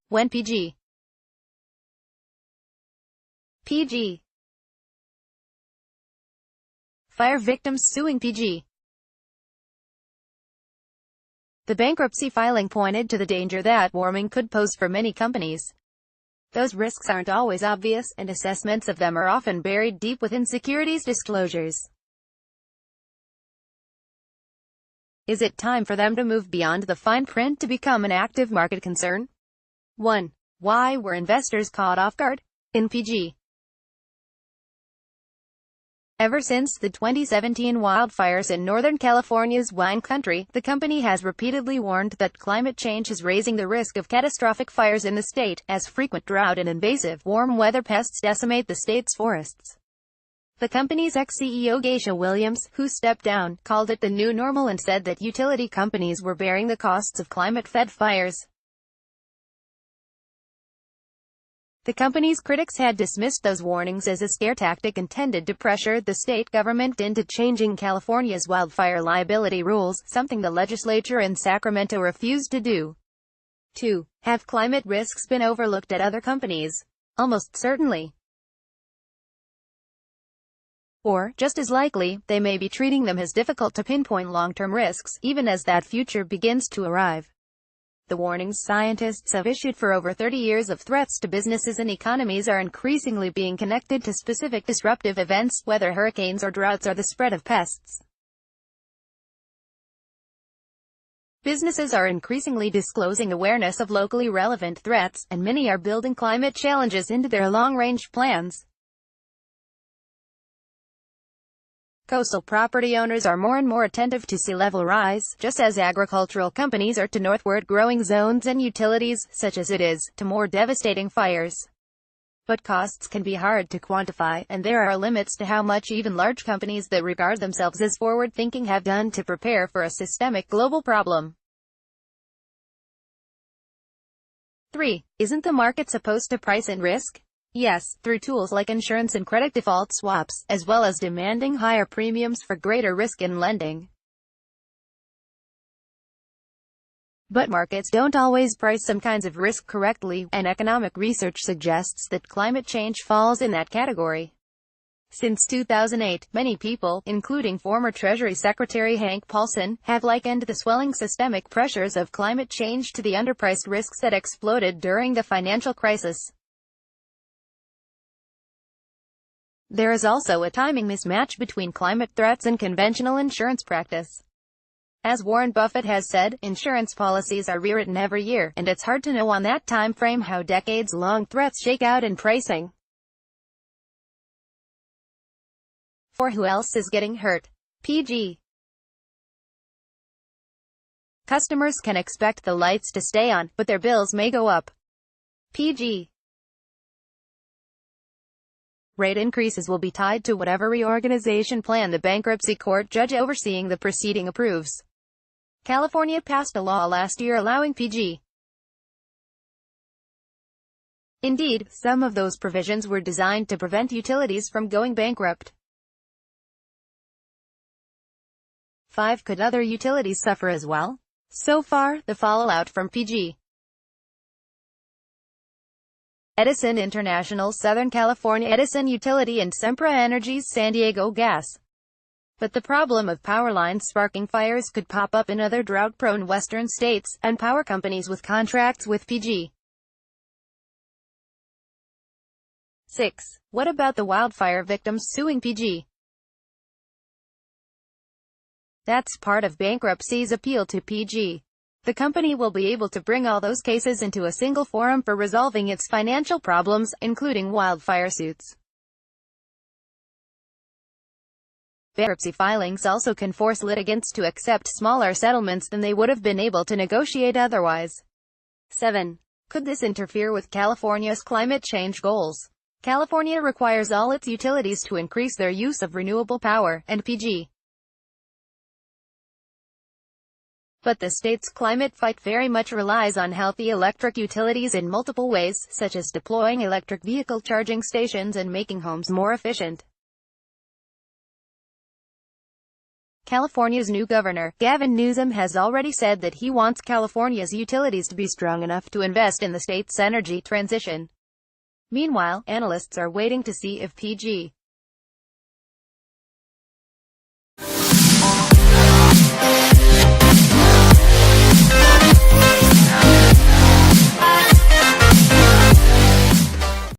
When PG. Fire victims suing PG. The bankruptcy filing pointed to the danger that warming could pose for many companies. Those risks aren't always obvious, and assessments of them are often buried deep within securities disclosures. Is it time for them to move beyond the fine print to become an active market concern? 1. Why were investors caught off guard? In PG. Ever since the 2017 wildfires in Northern California's wine country, the company has repeatedly warned that climate change is raising the risk of catastrophic fires in the state, as frequent drought and invasive warm weather pests decimate the state's forests. The company's ex-CEO Geisha Williams, who stepped down, called it the new normal and said that utility companies were bearing the costs of climate-fed fires. The company's critics had dismissed those warnings as a scare tactic intended to pressure the state government into changing California's wildfire liability rules, something the legislature in Sacramento refused to do. 2. Have climate risks been overlooked at other companies? Almost certainly. Or, just as likely, they may be treating them as difficult to pinpoint long-term risks, even as that future begins to arrive. The warnings scientists have issued for over 30 years of threats to businesses and economies are increasingly being connected to specific disruptive events, whether hurricanes or droughts or the spread of pests. Businesses are increasingly disclosing awareness of locally relevant threats, and many are building climate challenges into their long-range plans. Coastal property owners are more and more attentive to sea level rise, just as agricultural companies are to northward growing zones and utilities, such as it is, to more devastating fires. But costs can be hard to quantify, and there are limits to how much even large companies that regard themselves as forward-thinking have done to prepare for a systemic global problem. 3. Isn't the market supposed to price in risk? Yes, through tools like insurance and credit default swaps, as well as demanding higher premiums for greater risk in lending. But markets don't always price some kinds of risk correctly, and economic research suggests that climate change falls in that category. Since 2008, many people, including former Treasury Secretary Hank Paulson, have likened the swelling systemic pressures of climate change to the underpriced risks that exploded during the financial crisis. There is also a timing mismatch between climate threats and conventional insurance practice. As Warren Buffett has said, insurance policies are rewritten every year, and it's hard to know on that time frame how decades-long threats shake out in pricing. For who else is getting hurt? PG. Customers can expect the lights to stay on, but their bills may go up. PG. Rate increases will be tied to whatever reorganization plan the bankruptcy court judge overseeing the proceeding approves. California passed a law last year allowing PG. Indeed, some of those provisions were designed to prevent utilities from going bankrupt. 5. Could other utilities suffer as well? So far, the fallout from PG. Edison International, Southern California Edison Utility, and Sempra Energy's San Diego Gas. But the problem of power lines sparking fires could pop up in other drought-prone western states, and power companies with contracts with PG. 6. What about the wildfire victims suing PG? That's part of bankruptcy's appeal to PG. The company will be able to bring all those cases into a single forum for resolving its financial problems, including wildfire suits. Bankruptcy filings also can force litigants to accept smaller settlements than they would have been able to negotiate otherwise. 7. Could this interfere with California's climate change goals? California requires all its utilities to increase their use of renewable power, and PG. But the state's climate fight very much relies on healthy electric utilities in multiple ways, such as deploying electric vehicle charging stations and making homes more efficient. California's new governor, Gavin Newsom, has already said that he wants California's utilities to be strong enough to invest in the state's energy transition. Meanwhile, analysts are waiting to see if PG